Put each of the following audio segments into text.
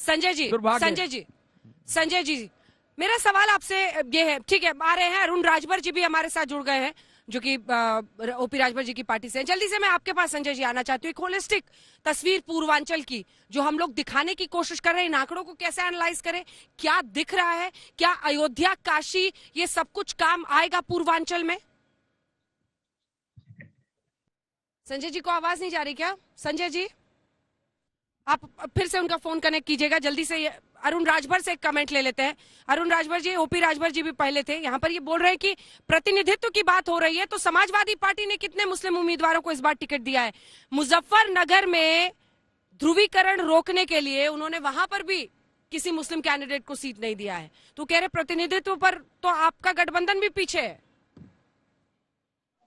संजय जी, दुर्भाग्य। संजय जी, मेरा सवाल आपसे ये है, ठीक है, आ रहे हैं अरुण राजभर जी भी हमारे साथ जुड़ गए हैं, जो कि ओपी राजभर जी की पार्टी से हैं। जल्दी से मैं आपके पास संजय जी आना चाहती हूँ। एक होलिस्टिक तस्वीर पूर्वांचल की जो हम लोग दिखाने की कोशिश कर रहे हैं, इन आंकड़ों को कैसे एनालाइज करें, क्या दिख रहा है, क्या अयोध्या, काशी, ये सब कुछ काम आएगा पूर्वांचल में? संजय जी को आवाज नहीं जा रही क्या? संजय जी, आप फिर से उनका फोन कनेक्ट कीजिएगा जल्दी से। अरुण राजभर से एक कमेंट ले लेते हैं। अरुण राजभर जी, ओपी राजभर जी भी पहले थे यहाँ पर। ये बोल रहे हैं कि प्रतिनिधित्व की बात हो रही है, तो समाजवादी पार्टी ने कितने मुस्लिम उम्मीदवारों को इस बार टिकट दिया है? मुजफ्फरनगर में ध्रुवीकरण रोकने के लिए उन्होंने वहां पर भी किसी मुस्लिम कैंडिडेट को सीट नहीं दिया है। तो कह रहे प्रतिनिधित्व पर तो आपका गठबंधन भी पीछे है।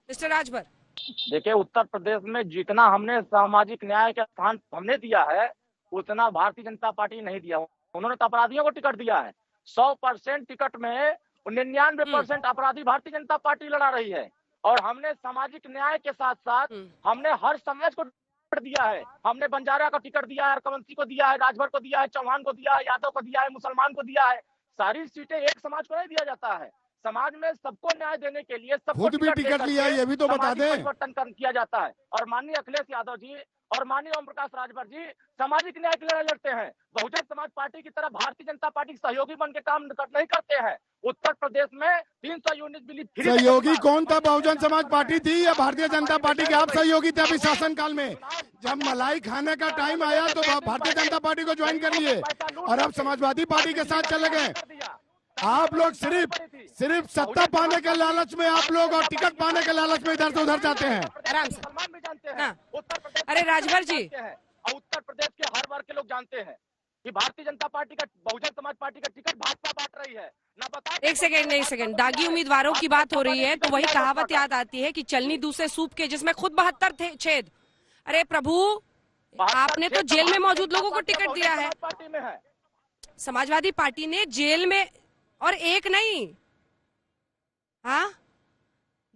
मिस्टर राजभर, देखिए, उत्तर प्रदेश में जितना हमने सामाजिक न्याय का स्थान हमने दिया है, उतना भारतीय जनता पार्टी ने नहीं दिया। उन्होंने तो अपराधियों को टिकट दिया है। 100% टिकट में 99% अपराधी भारतीय जनता पार्टी लड़ा रही है। और हमने सामाजिक न्याय के साथ साथ हमने हर समाज को टिकट दिया है। हमने बंजारा को टिकट दिया है, अरकवंशी को दिया है, राजभर को दिया है, चौहान को दिया है, यादव को दिया है, मुसलमान को दिया है। सारी सीटें एक समाज को नहीं दिया जाता है। समाज में सबको न्याय देने के लिए सबको खुद भी टिकट लिया है, ये भी तो बता दें। परिवर्तन किया जाता है। और माननीय अखिलेश यादव जी और माननीय ओम प्रकाश राजभर जी सामाजिक न्याय की लड़ाई लड़ते हैं। बहुजन समाज पार्टी की तरह भारतीय जनता पार्टी सहयोगी बन के काम नहीं करते हैं। उत्तर प्रदेश में 300 यूनिट बिजली फ्री। सहयोगी कौन था? बहुजन समाज पार्टी थी या भारतीय जनता पार्टी के आप सहयोगी थे अभी शासन काल में? जब मलाई खाने का टाइम आया तो भारतीय जनता पार्टी को ज्वाइन कर लिए और अब समाजवादी पार्टी के साथ चले गए। आप लोग सिर्फ सत्ता पाने के लालच में आप लोग और टिकट पाने के लालच में इधर से उधर जाते हैं। आराम से। मुसलमान भी जानते हैं। उत्तर प्रदेश अरे राजभर जी, और उत्तर प्रदेश के हर वर्ग के लोग जानते हैं कि भारतीय जनता पार्टी का, बहुजन समाज पार्टी का टिकट भाजपा बांट रही है ना। बता एक सेकंड, दागी उम्मीदवारों की बात हो रही है तो वही कहावत याद आती है कि चलनी दूसरे सूप के, जिसमें खुद 72 थे छेद। अरे प्रभु, आपने तो जेल में मौजूद लोगों को टिकट दिया है। पार्टी में है समाजवादी पार्टी ने जेल में, और एक नहीं, हाँ,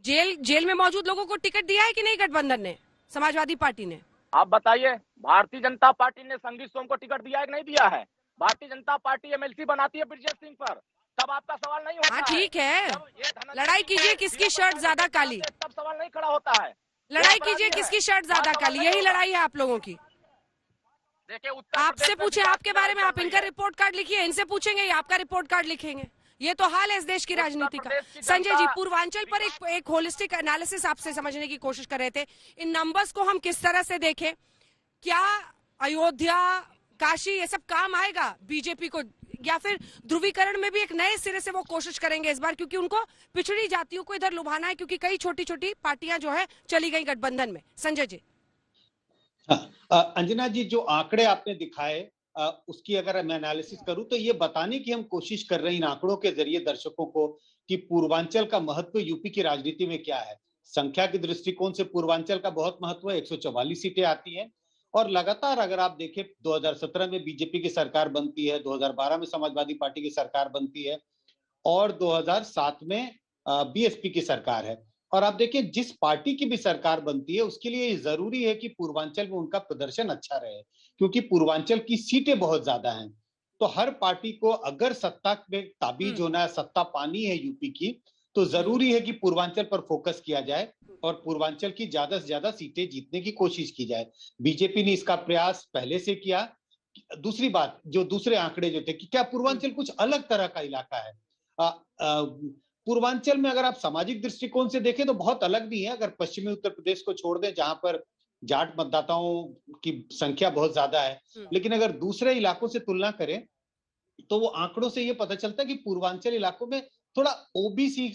जेल में मौजूद लोगों को टिकट दिया है कि नहीं गठबंधन ने, समाजवादी पार्टी ने? आप बताइए, भारतीय जनता पार्टी ने संगीत सोम को टिकट दिया है कि नहीं दिया है? भारतीय जनता पार्टी एमएलसी बनाती है ब्रिजेश सिंह पर, तब आपका सवाल नहीं होता। हाँ ठीक है, लड़ाई कीजिए किसकी शर्ट ज्यादा काली, तब सवाल नहीं खड़ा होता है। लड़ाई कीजिए किसकी शर्ट ज्यादा काली, यही लड़ाई है आप लोगों की। देखिए, आपसे पूछे आपके बारे में, आप इनका रिपोर्ट कार्ड लिखिए, इनसे पूछेंगे ये आपका रिपोर्ट कार्ड लिखेंगे। ये तो हाल है इस देश की राजनीति का। संजय जी, पूर्वांचल पर एक होलिस्टिक एनालिसिस आपसे समझने की कोशिश कर रहे थे। इन नंबर्स को हम किस तरह से देखें? क्या अयोध्या, काशी, ये सब काम आएगा बीजेपी को, या फिर ध्रुवीकरण में भी एक नए सिरे से वो कोशिश करेंगे इस बार, क्योंकि उनको पिछड़ी जातियों को इधर लुभाना है, क्योंकि कई छोटी छोटी पार्टियां जो है चली गई गठबंधन में। संजय जी। अंजना जी, जो आंकड़े आपने दिखाए उसकी अगर मैं एनालिसिस करूं तो ये बताने की हम कोशिश कर रहे हैं इन आंकड़ों के जरिए दर्शकों को कि पूर्वांचल का महत्व यूपी की राजनीति में क्या है। संख्या के दृष्टिकोण से पूर्वांचल का बहुत महत्व है। 144 सीटें आती हैं और लगातार अगर आप देखें 2017 में बीजेपी की सरकार बनती है, 2012 में समाजवादी पार्टी की सरकार बनती है और 2007 में बीएसपी की सरकार है। और आप देखिए, जिस पार्टी की भी सरकार बनती है उसके लिए जरूरी है कि पूर्वांचल में उनका प्रदर्शन अच्छा रहे, क्योंकि पूर्वांचल की सीटें बहुत ज्यादा हैं। तो हर पार्टी को अगर सत्ता में ताबीज होना है, सत्ता पानी है यूपी की, तो जरूरी है कि पूर्वांचल पर फोकस किया जाए और पूर्वांचल की ज्यादा से ज्यादा सीटें जीतने की कोशिश की जाए। बीजेपी ने इसका प्रयास पहले से किया। दूसरी बात, जो दूसरे आंकड़े जो थे कि क्या पूर्वांचल कुछ अलग तरह का इलाका है। पूर्वांचल में अगर आप सामाजिक दृष्टिकोण से देखें तो बहुत अलग नहीं है। अगर पश्चिमी उत्तर प्रदेश को छोड़ दें जहां पर जाट मतदाताओं की संख्या बहुत ज्यादा है, लेकिन अगर दूसरे इलाकों से तुलना करें तो वो आंकड़ों से ये पता चलता है कि पूर्वांचल इलाकों में थोड़ा ओबीसी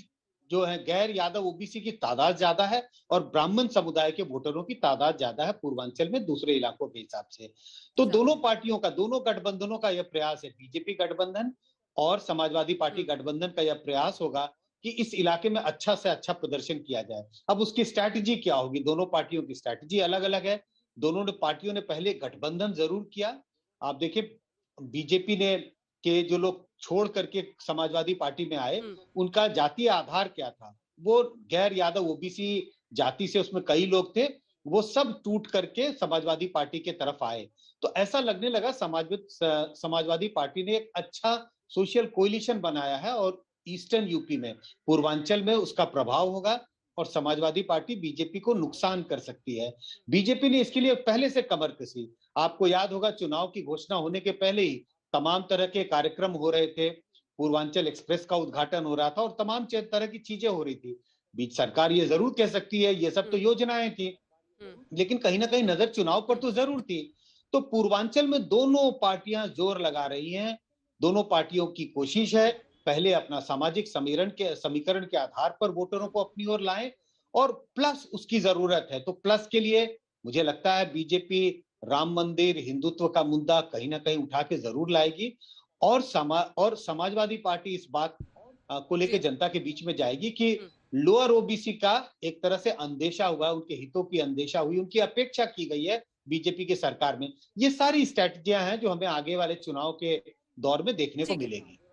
जो है, गैर यादव ओबीसी की तादाद ज्यादा है और ब्राह्मण समुदाय के वोटरों की तादाद ज्यादा है पूर्वांचल में दूसरे इलाकों के हिसाब से। तो दोनों पार्टियों का, दोनों गठबंधनों का यह प्रयास है, बीजेपी गठबंधन और समाजवादी पार्टी गठबंधन का यह प्रयास होगा कि इस इलाके में अच्छा से अच्छा प्रदर्शन किया जाए। अब उसकी स्ट्रैटेजी क्या होगी? दोनों पार्टियों की स्ट्रैटेजी अलग अलग है। दोनों पार्टियों ने पहले गठबंधन जरूर किया। आप देखिए, बीजेपी ने के जो लोग छोड़ करके समाजवादी पार्टी में आए, उनका जातीय आधार क्या था? वो गैर यादव ओबीसी जाति से उसमें कई लोग थे वो सब टूट करके समाजवादी पार्टी के तरफ आए। तो ऐसा लगने लगा समाजवादी पार्टी ने एक अच्छा सोशल कोलिशन बनाया है और ईस्टर्न यूपी में, पूर्वांचल में उसका प्रभाव होगा और समाजवादी पार्टी बीजेपी को नुकसान कर सकती है। बीजेपी ने इसके लिए पहले से कमर कसी। आपको याद होगा चुनाव की घोषणा होने के पहले ही तमाम तरह के कार्यक्रम हो रहे थे, पूर्वांचल एक्सप्रेस का उद्घाटन हो रहा था और तमाम तरह की चीजें हो रही थी। बीच सरकार ये जरूर कह सकती है ये सब तो योजनाएं थी, लेकिन कहीं ना कहीं नजर चुनाव पर तो जरूर थी। तो पूर्वांचल में दोनों पार्टियां जोर लगा रही हैं। दोनों पार्टियों की कोशिश है पहले अपना सामाजिक समीकरण के आधार पर वोटरों को अपनी ओर लाएं और प्लस उसकी जरूरत है। तो प्लस के लिए मुझे लगता है बीजेपी राम मंदिर, हिंदुत्व का मुद्दा कहीं ना कहीं उठा के जरूर लाएगी और समाजवादी पार्टी इस बात को लेकर जनता के बीच में जाएगी कि लोअर ओबीसी का एक तरह से अंदेशा हुआ, उनके हितों की अंदेशा हुई, उनकी अपेक्षा की गई है बीजेपी की सरकार में। ये सारी स्ट्रैटेजियां हैं जो हमें आगे वाले चुनाव के दौर में देखने को मिलेगी।